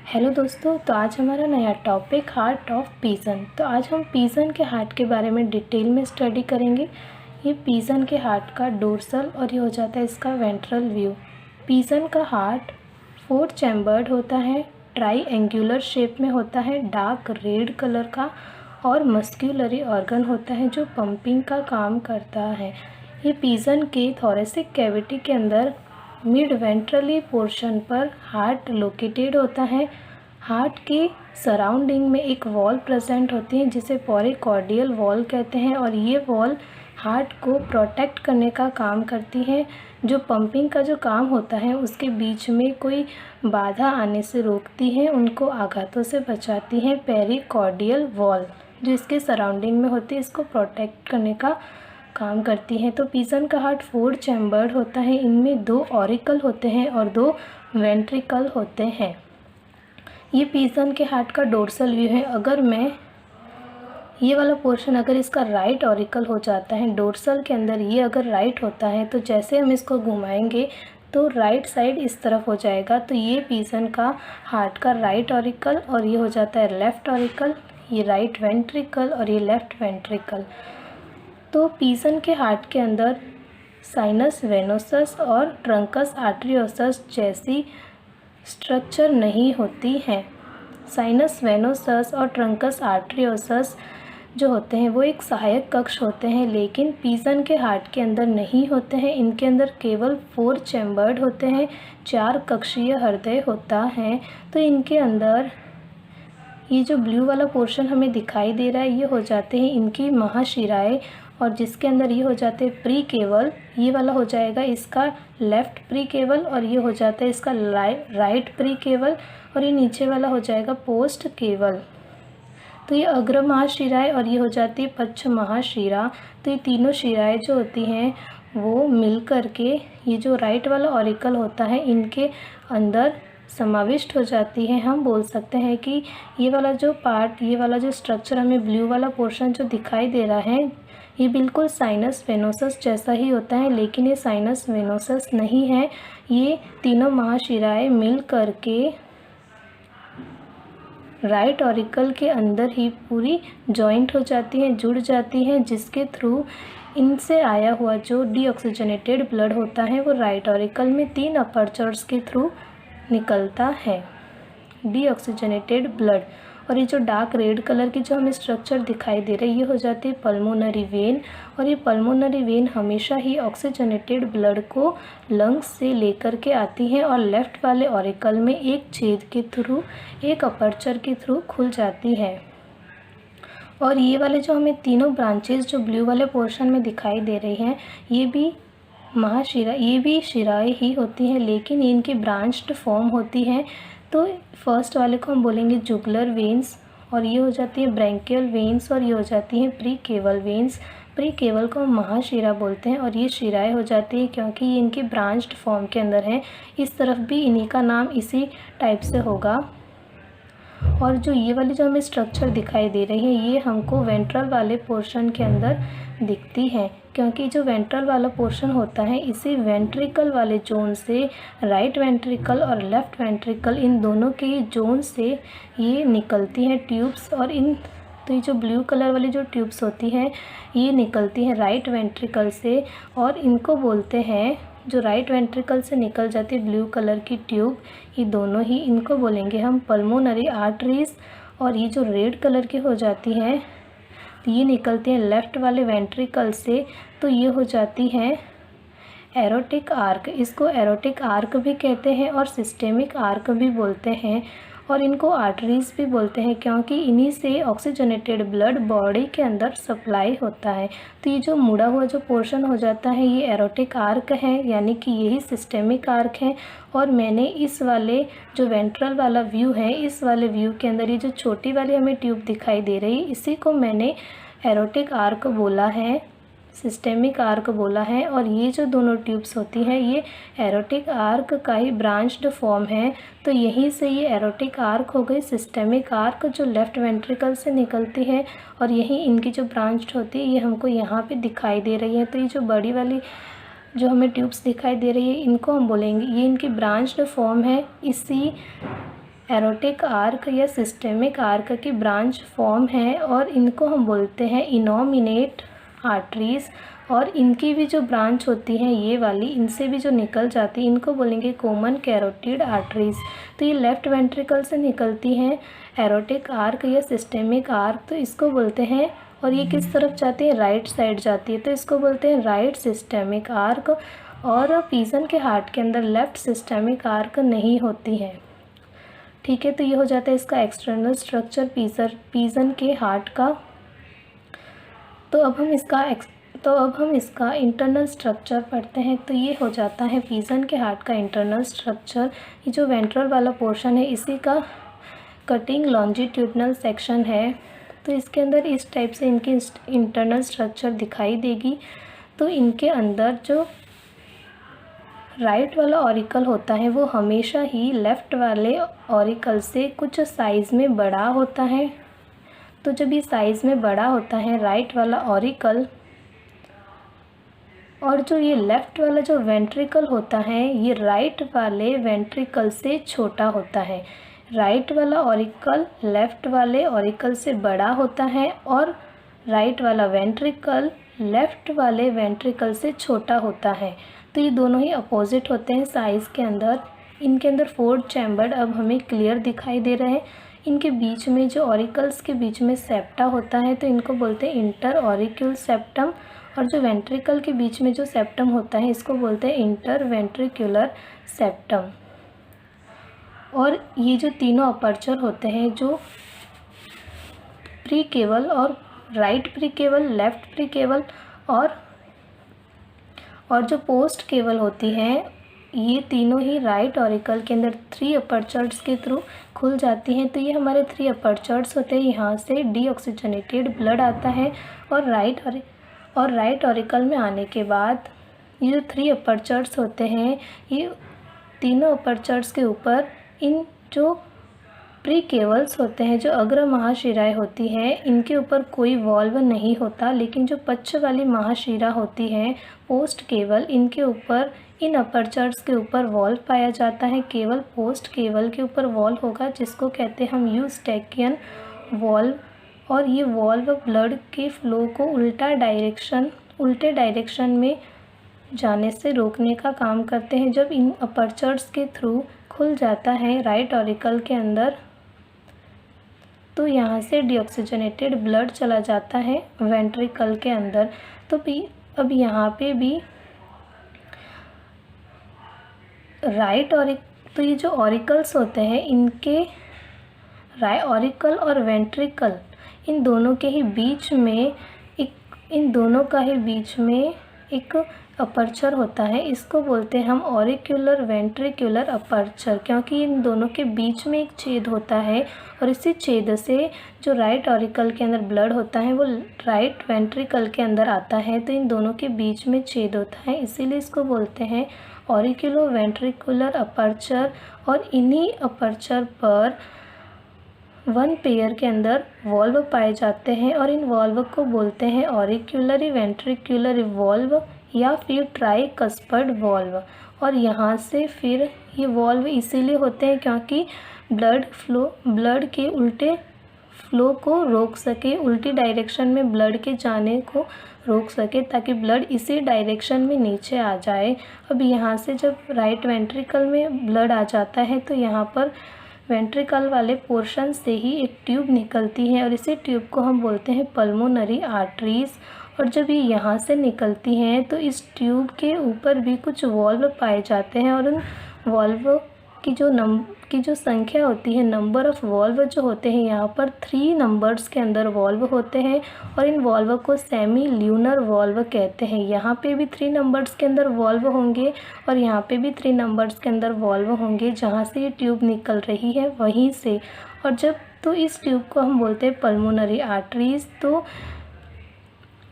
Hello दोस्तों, तो आज हमारा नया टॉपिक हार्ट ऑफ पिजन। तो आज हम पिजन के हार्ट के बारे में डिटेल में स्टडी करेंगे। ये पिजन के हार्ट का डोर्सल और ये हो जाता है इसका वेंट्रल व्यू। पिजन का हार्ट 4 चैम्बर्ड होता है, ट्राईएंगुलर शेप में होता है, डार्क रेड कलर का और मस्क्यूलरी ऑर्गन होता है जो पंपिंग का काम करता है। ये पिजन के थोरेसिक कैविटी के अंदर मिड वेंट्रली पोर्शन पर हार्ट लोकेटेड होता है। हार्ट के सराउंडिंग में एक वॉल प्रेजेंट होती है जिसे पेरिकार्डियल वॉल कहते हैं और ये वॉल हार्ट को प्रोटेक्ट करने का काम करती है। जो पंपिंग का जो काम होता है उसके बीच में कोई बाधा आने से रोकती है, उनको आघातों से बचाती है। पेरिकार्डियल वॉल जो इसके सराउंडिंग में होती है इसको प्रोटेक्ट करने का काम करती है। तो पिजन का हार्ट 4 चैम्बर्ड होता है, इनमें 2 ऑरिकल होते हैं और 2 वेंट्रिकल होते हैं। ये पिजन के हार्ट का डोर्सल व्यू है। अगर मैं ये वाला पोर्शन अगर इसका राइट ऑरिकल हो जाता है डोर्सल के अंदर, ये अगर राइट होता है तो जैसे हम इसको घुमाएंगे तो राइट साइड इस तरफ हो जाएगा। तो ये पिजन का हार्ट का राइट ऑरिकल और ये हो जाता है लेफ़्ट ऑरिकल, ये राइट वेंट्रिकल और ये लेफ़्ट वेंट्रिकल। तो पिजन के हार्ट के अंदर साइनस वेनोसस और ट्रंकस आर्टरियोसस जैसी स्ट्रक्चर नहीं होती है। साइनस वेनोसस और ट्रंकस आर्टरियोसस जो होते हैं वो एक सहायक कक्ष होते हैं, लेकिन पिजन के हार्ट के अंदर नहीं होते हैं। इनके अंदर केवल 4 चैम्बर्ड होते हैं, 4 कक्षीय हृदय होता है। तो इनके अंदर ये जो ब्लू वाला पोर्शन हमें दिखाई दे रहा है ये हो जाते हैं इनकी महाशिराएं और जिसके अंदर ये हो जाते हैं प्री केवल, ये वाला हो जाएगा इसका लेफ़्ट प्री केवल और ये हो जाता है इसका राइट प्री केवल और ये नीचे वाला हो जाएगा पोस्ट केवल। तो ये अग्र महाशिराएं और ये हो जाती है पश्च महाशिरा। तो ये तीनों शिराएं जो होती हैं वो मिल कर के ये जो राइट वाला ऑरिकल होता है इनके अंदर समाविष्ट हो जाती है। हम बोल सकते हैं कि ये वाला जो पार्ट, ये वाला जो स्ट्रक्चर हमें ब्लू वाला पोर्शन जो दिखाई दे रहा है ये बिल्कुल साइनस वेनोसस जैसा ही होता है, लेकिन ये साइनस वेनोसस नहीं है। ये तीनों महाशिराएं मिल करके राइट ऑरिकल के अंदर ही पूरी जॉइंट हो जाती हैं, जुड़ जाती हैं, जिसके थ्रू इनसे आया हुआ जो डीऑक्सीजनेटेड ब्लड होता है वो राइट ऑरिकल में 3 अपर्चर्स के थ्रू निकलता है डीऑक्सीजनेटेड ब्लड। और ये जो डार्क रेड कलर की जो हमें स्ट्रक्चर दिखाई दे रही है ये हो जाती है पल्मोनरी वेन और ये पल्मोनरी वेन हमेशा ही ऑक्सीजनेटेड ब्लड को लंग्स से लेकर के आती है और लेफ़्ट वाले ऑरिकल में एक छेद के थ्रू, एक अपर्चर के थ्रू खुल जाती है। और ये वाले जो हमें तीनों ब्रांचेस जो ब्लू वाले पोर्शन में दिखाई दे रही हैं ये भी महाशिरा, ये भी शिराएं ही होती हैं, लेकिन इनकी ब्रांच्ड फॉर्म होती है। तो फर्स्ट वाले को हम बोलेंगे जुगुलर वेन्स और ये हो जाती है ब्रैंकियल वेन्स और ये हो जाती हैं प्री केवल वेन्स। प्री केवल को हम महाशिरा बोलते हैं और ये शिराएं हो जाती है क्योंकि ये इनकी ब्रांच्ड फॉर्म के अंदर है। इस तरफ भी इन्हीं का नाम इसी टाइप से होगा। और जो ये वाली जो हमें स्ट्रक्चर दिखाई दे रही है ये हमको वेंट्रल वाले पोर्शन के अंदर दिखती है, क्योंकि जो वेंट्रल वाला पोर्शन होता है इसी वेंट्रिकल वाले जोन से राइट वेंट्रिकल और लेफ़्ट वेंट्रिकल इन दोनों के जोन से ये निकलती हैं ट्यूब्स। और इन तो ये जो ब्लू कलर वाली जो ट्यूब्स होती हैं ये निकलती हैं राइट वेंट्रिकल से और इनको बोलते हैं, जो राइट वेंट्रिकल से निकल जाती है ब्लू कलर की ट्यूब, ये दोनों ही इनको बोलेंगे हम पल्मोनरी आर्टरीज। और ये जो रेड कलर की हो जाती हैं तो ये निकलती हैं लेफ़्ट वाले वेंट्रिकल से, तो ये हो जाती हैं एरोटिक आर्क। इसको एरोटिक आर्क भी कहते हैं और सिस्टेमिक आर्क भी बोलते हैं और इनको आर्टरीज भी बोलते हैं क्योंकि इन्हीं से ऑक्सीजनेटेड ब्लड बॉडी के अंदर सप्लाई होता है। तो ये जो मुड़ा हुआ जो पोर्शन हो जाता है ये एरोटिक आर्क है, यानी कि यही सिस्टेमिक आर्क है। और मैंने इस वाले जो वेंट्रल वाला व्यू है इस वाले व्यू के अंदर ये जो छोटी वाली हमें ट्यूब दिखाई दे रही है इसी को मैंने एरोटिक आर्क बोला है, सिस्टेमिक आर्क बोला है। और ये जो दोनों ट्यूब्स होती हैं ये एरोटिक आर्क का ही ब्रांच्ड फॉर्म है। तो यहीं से ये एरोटिक आर्क हो गई सिस्टेमिक आर्क जो लेफ़्ट वेंट्रिकल से निकलती है और यहीं इनकी जो ब्रांच्ड होती है ये हमको यहाँ पे दिखाई दे रही है। तो ये जो बड़ी वाली जो हमें ट्यूब्स दिखाई दे रही है इनको हम बोलेंगे ये इनकी ब्रांच्ड फॉर्म है इसी एरोटिक आर्क या सिस्टेमिक आर्क की ब्रांच फॉर्म है और इनको हम बोलते हैं इनोमिनेट आर्टरीज। और इनकी भी जो ब्रांच होती हैं ये वाली, इनसे भी जो निकल जाती है इनको बोलेंगे कॉमन कैरोटिड आर्टरीज। तो ये लेफ्ट वेंट्रिकल से निकलती हैं एरोटिक आर्क या सिस्टेमिक आर्क, तो इसको बोलते हैं। और ये किस तरफ जाती है, राइट साइड जाती है, तो इसको बोलते हैं राइट सिस्टेमिक आर्क। और पीजन के हार्ट के अंदर लेफ्ट सिस्टेमिक आर्क नहीं होती है। ठीक है, तो ये हो जाता है इसका एक्सटर्नल स्ट्रक्चर पीजन के हार्ट का। तो अब हम इसका इंटरनल स्ट्रक्चर पढ़ते हैं। तो ये हो जाता है पीजन के हार्ट का इंटरनल स्ट्रक्चर। ये जो वेंट्रल वाला पोर्शन है इसी का कटिंग लॉन्जिट्यूडनल सेक्शन है। तो इसके अंदर इस टाइप से इनकी इंटरनल स्ट्रक्चर दिखाई देगी। तो इनके अंदर जो राइट वाला ऑरिकल होता है वो हमेशा ही लेफ़्ट वाले ऑरिकल से कुछ साइज़ में बड़ा होता है। तो जब ये साइज़ में बड़ा होता है राइट वाला ऑरिकल, और जो ये लेफ़्ट वाला जो वेंट्रिकल होता है ये राइट वाले वेंट्रिकल से छोटा होता है। राइट वाला ऑरिकल लेफ़्ट वाले ऑरिकल से बड़ा होता है और राइट वाला वेंट्रिकल लेफ़्ट वाले वेंट्रिकल से छोटा होता है। तो ये दोनों ही अपोजिट होते हैं साइज़ के अंदर। इनके अंदर 4 चैम्बर अब हमें क्लियर दिखाई दे रहे हैं। इनके बीच में जो ऑरिकल्स के बीच में सेप्टा होता है तो इनको बोलते हैं इंटर ऑरिक्यूल सेप्टम। और जो वेंट्रिकल के बीच में जो सेप्टम होता है इसको बोलते हैं इंटर वेंट्रिकुलर सेप्टम। और ये जो तीनों अपर्चर होते हैं, जो प्री केवल और राइट प्री केवल, लेफ़्ट प्री केवल और जो पोस्ट केवल होती हैं, ये तीनों ही राइट ऑरिकल के अंदर 3 अपर्चर्स के थ्रू खुल जाती हैं। तो ये हमारे 3 अपर्चर्स होते हैं। यहाँ से डीऑक्सीजनेटेड ब्लड आता है और राइट ऑरिकल में आने के बाद ये जो 3 अपर्चर्स होते हैं, ये तीनों अपर्चर्स के ऊपर इन जो प्री केवल्स होते हैं, जो अग्र महाशिराएँ होती हैं, इनके ऊपर कोई वॉल्व नहीं होता। लेकिन जो पश्च वाली महाशिरा होती है पोस्ट केवल, इनके ऊपर इन अपर्चर्स के ऊपर वॉल्व पाया जाता है। केवल पोस्ट केवल के ऊपर वॉल्व होगा जिसको कहते हैं हम यूस्टेकियन वॉल्व। और ये वॉल्व ब्लड के फ्लो को उल्टे डायरेक्शन में जाने से रोकने का काम करते हैं। जब इन अपर्चर्स के थ्रू खुल जाता है राइट ऑरिकल के अंदर, तो यहाँ से डीऑक्सीजनेटेड ब्लड चला जाता है वेंट्रिकल के अंदर। तो अब यहाँ पे भी तो ये जो ऑरिकल्स होते हैं, इनके ऑरिकल और वेंट्रिकल इन दोनों का ही बीच में एक अपर्चर होता है। इसको बोलते हैं हम ऑरिक्यूलर वेंट्रिकुलर अपर्चर, क्योंकि इन दोनों के बीच में एक छेद होता है और इसी छेद से जो राइट ऑरिकल के अंदर ब्लड होता है वो राइट वेंट्रिकल के अंदर आता है। तो इन दोनों के बीच में छेद होता है, इसीलिए इसको बोलते हैं ऑरिक्यूलो वेंट्रिकुलर अपर्चर। और इन्हीं अपर्चर पर 1 पेयर के अंदर वॉल्व पाए जाते हैं और इन वॉल्व को बोलते हैं ऑरिक्यूलरी वेंट्रिकुलर वॉल्व या फिर ट्राइकस्पर्ड वॉल्व। और यहाँ से फिर ये वॉल्व इसीलिए होते हैं क्योंकि ब्लड के उल्टे फ्लो को रोक सके, उल्टी डायरेक्शन में ब्लड के जाने को रोक सके, ताकि ब्लड इसी डायरेक्शन में नीचे आ जाए। अब यहाँ से जब राइट वेंट्रिकल में ब्लड आ जाता है तो यहाँ पर वेंट्रिकल वाले पोर्शन से ही एक ट्यूब निकलती है और इसी ट्यूब को हम बोलते हैं पल्मोनरी आर्टरीज। और जब ये यहाँ से निकलती हैं तो इस ट्यूब के ऊपर भी कुछ वॉल्व पाए जाते हैं और उन वॉल्व की जो संख्या होती है, नंबर ऑफ़ वॉल्व जो होते हैं, यहाँ पर 3 नंबर्स के अंदर वॉल्व होते हैं और इन वॉल्व को सेमी ल्यूनर वॉल्व कहते हैं। यहाँ पे भी 3 नंबर्स के अंदर वॉल्व होंगे और यहाँ पे भी 3 नंबर्स के अंदर वॉल्व होंगे, जहाँ से ये ट्यूब निकल रही है वहीं से। और तो इस ट्यूब को हम बोलते हैं पल्मोनरी आर्टरीज़। तो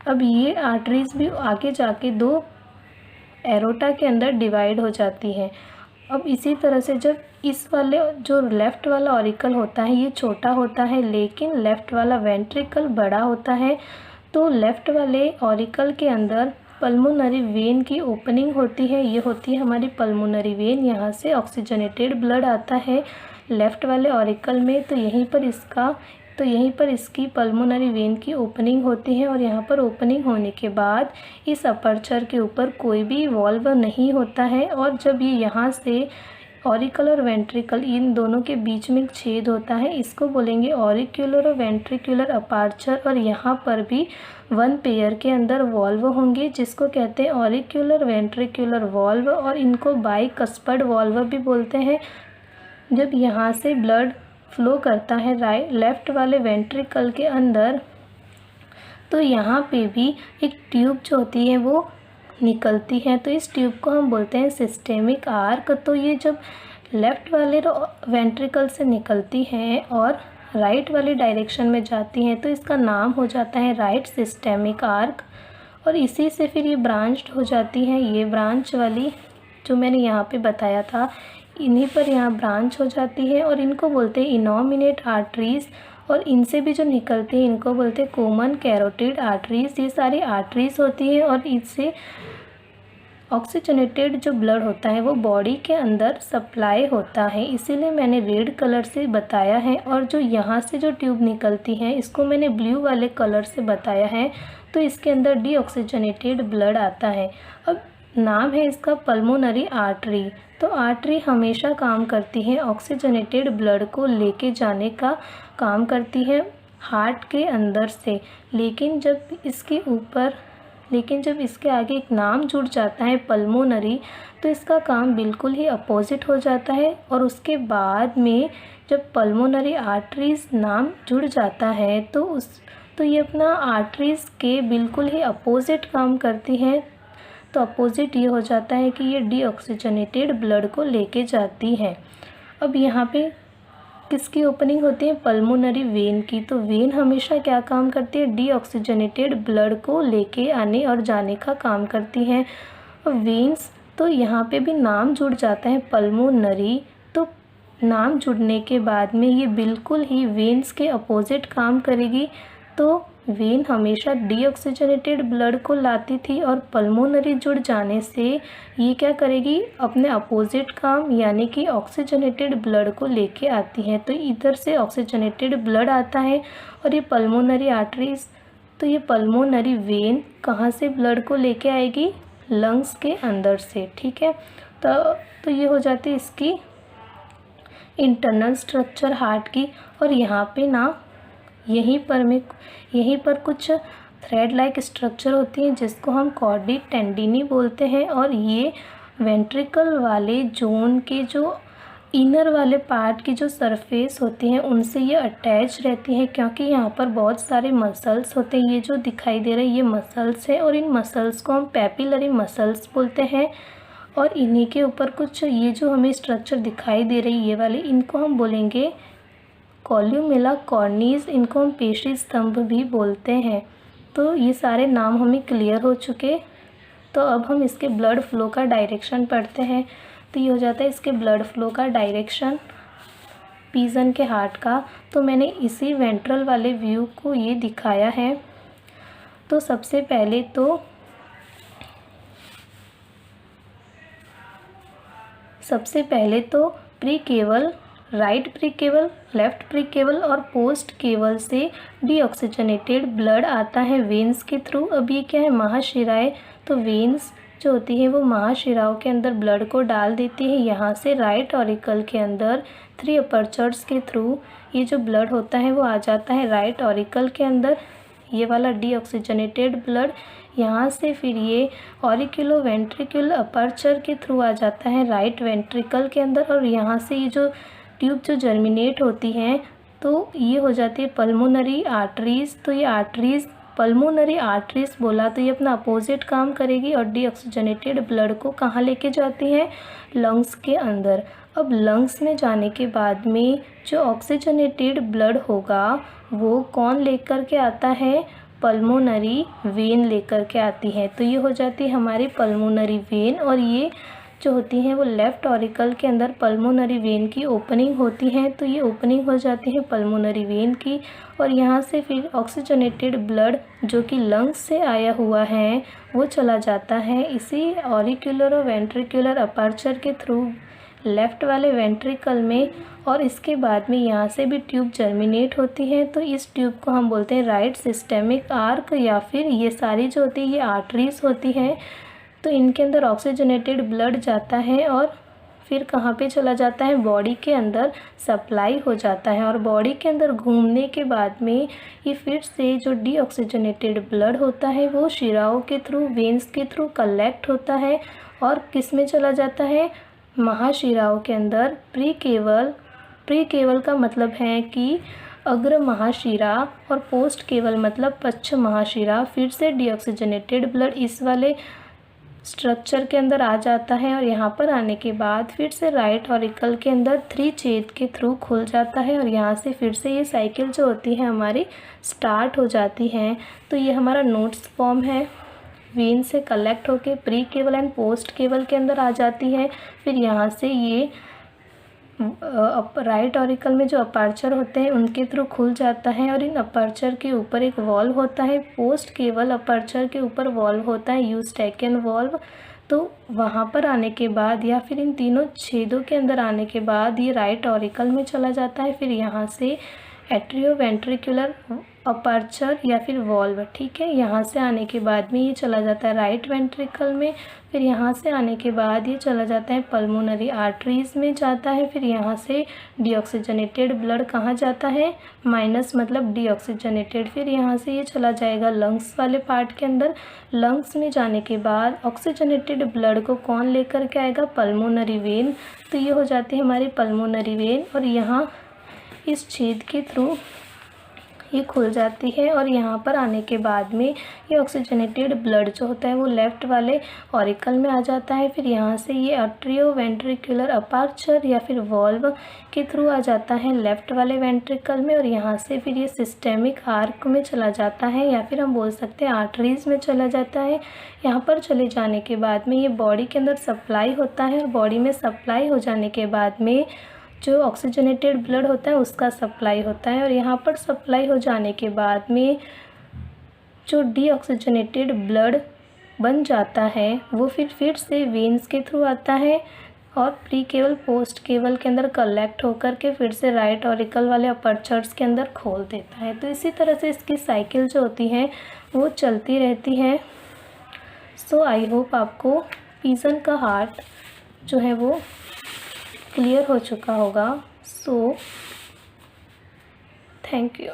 अब ये आर्टरीज़ भी आगे जाके 2 एरोटा के अंदर डिवाइड हो जाती है। अब इसी तरह से जब इस वाले जो लेफ़्ट वाला ऑरिकल होता है ये छोटा होता है, लेकिन लेफ़्ट वाला वेंट्रिकल बड़ा होता है, तो लेफ़्ट वाले ऑरिकल के अंदर पल्मोनरी वेन की ओपनिंग होती है। ये होती है हमारी पल्मोनरी वेन। यहाँ से ऑक्सीजनेटेड ब्लड आता है। लेफ़्ट वाले ऑरिकल में, तो यहीं पर इसकी पल्मोनरी वेन की ओपनिंग होती है और यहाँ पर ओपनिंग होने के बाद इस अपर्चर के ऊपर कोई भी वॉल्व नहीं होता है। और जब ये यहाँ से ऑरिकल और वेंट्रिकल इन दोनों के बीच में एक छेद होता है, इसको बोलेंगे ऑरिक्यूलर और वेंट्रिकुलर अपर्चर। और यहाँ पर भी वन पेयर के अंदर वॉल्व होंगे जिसको कहते हैं ऑरिक्यूलर वेंट्रिकुलर वॉल्व, और इनको बाइकस्पर्ड वॉल्व भी बोलते हैं। जब यहाँ से ब्लड फ्लो करता है लेफ़्ट वाले वेंट्रिकल के अंदर, तो यहाँ पे भी एक ट्यूब जो होती है वो निकलती है, तो इस ट्यूब को हम बोलते हैं सिस्टेमिक आर्क। तो ये जब लेफ़्ट वाले वेंट्रिकल से निकलती है और राइट वाली डायरेक्शन में जाती हैं, तो इसका नाम हो जाता है राइट सिस्टेमिक आर्क। और इसी से फिर ये ब्रांच्ड हो जाती है, ये ब्रांच वाली जो मैंने यहाँ पे बताया था, इन्हीं पर यहाँ ब्रांच हो जाती है और इनको बोलते हैं इनोमिनेट आर्टरीज़। और इनसे भी जो निकलती है इनको बोलते हैं कॉमन कैरोटिड आर्टरीज़। ये सारी आर्टरीज़ होती है और इससे ऑक्सीजनेटेड जो ब्लड होता है वो बॉडी के अंदर सप्लाई होता है, इसीलिए मैंने रेड कलर से बताया है। और जो यहाँ से जो ट्यूब निकलती है इसको मैंने ब्लू वाले कलर से बताया है, तो इसके अंदर डीऑक्सीजनेटेड ब्लड आता है। अब नाम है इसका पल्मोनरी आर्टरी। तो आर्टरी हमेशा काम करती है ऑक्सीजनेटेड ब्लड को लेके जाने का काम करती है हार्ट के अंदर से, लेकिन जब इसके आगे एक नाम जुड़ जाता है पल्मोनरी, तो इसका काम बिल्कुल ही अपोजिट हो जाता है। और उसके बाद में जब पल्मोनरी आर्टरीज़ नाम जुड़ जाता है तो ये अपना आर्टरीज़ के बिल्कुल ही अपोजिट काम करती है। तो अपोजिट ये हो जाता है कि ये डीऑक्सीजनेटेड ब्लड को लेके जाती है। अब यहाँ पे किसकी ओपनिंग होती है? पल्मोनरी वेन की। तो वेन हमेशा क्या काम करती है? डीऑक्सीजनेटेड ब्लड को लेके आने और जाने का काम करती है। वेन्स, तो यहाँ पे भी नाम जुड़ जाता है पल्मोनरी, तो नाम जुड़ने के बाद में ये बिल्कुल ही वेन्स के अपोजिट काम करेगी। तो वेन हमेशा डीऑक्सीजनेटेड ब्लड को लाती थी और पल्मोनरी जुड़ जाने से ये क्या करेगी? अपने अपोजिट काम यानी कि ऑक्सीजनेटेड ब्लड को लेके आती है। तो इधर से ऑक्सीजनेटेड ब्लड आता है और ये पल्मोनरी आर्टरीज, तो ये पल्मोनरी वेन कहाँ से ब्लड को लेके आएगी? लंग्स के अंदर से, ठीक है। तो ये हो जाती है इसकी इंटरनल स्ट्रक्चर हार्ट की। और यहाँ पे ना यहीं पर कुछ थ्रेड लाइक स्ट्रक्चर होती हैं जिसको हम कॉर्डी टेंडिनी बोलते हैं। और ये वेंट्रिकल वाले जोन के जो इनर वाले पार्ट की जो सरफेस होती हैं उनसे ये अटैच रहती हैं, क्योंकि यहाँ पर बहुत सारे मसल्स होते हैं। ये जो दिखाई दे रहे हैं ये मसल्स हैं और इन मसल्स को हम पैपिलरी मसल्स बोलते हैं। और इन्हीं के ऊपर कुछ ये जो हमें स्ट्रक्चर दिखाई दे रही है ये वाले, इनको हम बोलेंगे कॉल्यूमेला कॉर्नीज, इनको हम पेशी स्तंभ भी बोलते हैं। तो ये सारे नाम हमें क्लियर हो चुके। तो अब हम इसके ब्लड फ्लो का डायरेक्शन पढ़ते हैं। तो ये हो जाता है इसके ब्लड फ्लो का डायरेक्शन पीजन के हार्ट का। तो मैंने इसी वेंट्रल वाले व्यू को ये दिखाया है। तो सबसे पहले तो प्री केवल, राइट प्री केवल, लेफ़्ट प्री केवल और पोस्ट केवल से डीऑक्सीजनेटेड ब्लड आता है वेन्स के थ्रू। अब ये क्या है? महाशिराएं। तो वेन्स जो होती है वो महाशिराओं के अंदर ब्लड को डाल देती है। यहाँ से राइट ऑरिकल के अंदर 3 अपर्चर्स के थ्रू ये जो ब्लड होता है वो आ जाता है राइट ऑरिकल के अंदर, ये वाला डीऑक्सीजनेटेड ब्लड। यहाँ से फिर ये ऑरिक्यूलो वेंट्रिकुलर अपर्चर के थ्रू आ जाता है राइट वेंट्रिकल के अंदर। और यहाँ से ये जो ट्यूब जो जर्मिनेट होती हैं तो ये हो जाती है पल्मोनरी आर्टरीज़। तो ये आर्टरीज़, पल्मोनरी आर्टरीज़ बोला तो ये अपना अपोजिट काम करेगी और डीऑक्सीजनेटेड ब्लड को कहाँ लेके जाती है? लंग्स के अंदर। अब लंग्स में जाने के बाद में जो ऑक्सीजनेटेड ब्लड होगा वो कौन लेकर के आता है? पल्मोनरी वेन लेकर के आती है। तो ये हो जाती है हमारी पल्मोनरी वेन। और ये जो होती हैं वो लेफ़्ट ऑरिकल के अंदर पल्मोनरी वेन की ओपनिंग होती है। तो ये ओपनिंग हो जाती है पल्मोनरी वेन की। और यहाँ से फिर ऑक्सीजनेटेड ब्लड जो कि लंग्स से आया हुआ है वो चला जाता है इसी ऑरिक्यूलर और वेंट्रिकुलर अपर्चर के थ्रू लेफ़्ट वाले वेंट्रिकल में, और इसके बाद में यहाँ से भी ट्यूब जर्मिनेट होती है। तो इस ट्यूब को हम बोलते हैं राइट सिस्टेमिक आर्क, या फिर ये सारी जो होती है ये आर्टरीज होती हैं। तो इनके अंदर ऑक्सीजनेटेड ब्लड जाता है और फिर कहाँ पे चला जाता है, बॉडी के अंदर सप्लाई हो जाता है। और बॉडी के अंदर घूमने के बाद में ये फिर से जो डीऑक्सीजनेटेड ब्लड होता है वो शिराओं के थ्रू, वेंस के थ्रू कलेक्ट होता है और किस में चला जाता है, महाशिराओं के अंदर। प्री केवल का मतलब है कि अग्र महाशिरा, और पोस्ट केवल मतलब पश्च महाशिरा। फिर से डीऑक्सीजनेटेड ब्लड इस वाले स्ट्रक्चर के अंदर आ जाता है और यहाँ पर आने के बाद फिर से राइट ऑरिकल के अंदर 3 छेद के थ्रू खुल जाता है और यहाँ से फिर से ये साइकिल जो होती है हमारी स्टार्ट हो जाती है। तो ये हमारा नोट्स फॉर्म है, वेन से कलेक्ट होके प्री केवल एंड पोस्ट केवल के अंदर आ जाती है। फिर यहाँ से ये राइट ऑरिकल में जो अपर्चर होते हैं उनके थ्रू खुल जाता है और इन अपर्चर के ऊपर एक वॉल्व होता है। पोस्ट केवल अपर्चर के ऊपर वॉल्व होता है, यूस्टैकियन वॉल्व। तो वहाँ पर आने के बाद या फिर इन तीनों छेदों के अंदर आने के बाद ये राइट ऑरिकल में चला जाता है। फिर यहाँ से एट्रियोवेंट्रिकुलर अपर्चर या फिर वॉल्व, ठीक है। यहाँ से आने के बाद में ये चला जाता है राइट वेंट्रिकल में। फिर यहाँ से आने के बाद ये चला जाता है पल्मोनरी आर्टरीज़ में जाता है। फिर यहाँ से डीऑक्सीजनेटेड ब्लड कहाँ जाता है, माइनस मतलब डीऑक्सीजनेटेड। फिर यहाँ से ये चला जाएगा लंग्स वाले पार्ट के अंदर। लंग्स में जाने के बाद ऑक्सीजनेटेड ब्लड को कौन लेकर के आएगा, पल्मोनरी वेन। तो ये हो जाती है हमारी पल्मोनरी वेन और यहाँ इस छेद के थ्रू ये खुल जाती है और यहाँ पर आने के बाद में ये ऑक्सीजनेटेड ब्लड जो होता है वो लेफ़्ट वाले ऑरिकल में आ जाता है। फिर यहाँ से ये एट्रियोवेंट्रिकुलर अपर्चर या फिर वॉल्व के थ्रू आ जाता है लेफ़्ट वाले वेंट्रिकल में और यहाँ से फिर ये सिस्टेमिक आर्क में चला जाता है या फिर हम बोल सकते हैं आर्टरीज़ में चला जाता है। यहाँ पर चले जाने के बाद में ये बॉडी के अंदर सप्लाई होता है और बॉडी में सप्लाई हो जाने के बाद में जो ऑक्सीजनेटेड ब्लड होता है उसका सप्लाई होता है और यहाँ पर सप्लाई हो जाने के बाद में जो डीऑक्सीजनेटेड ब्लड बन जाता है वो फिर से वेन्स के थ्रू आता है और प्री केवल पोस्ट केवल के अंदर कलेक्ट होकर के फिर से राइट ऑरिकल वाले अपर्चर्स के अंदर खोल देता है। तो इसी तरह से इसकी साइकिल जो होती है वो चलती रहती है। सो आई होप आपको पिजन का हार्ट जो है वो क्लियर हो चुका होगा। So thank you.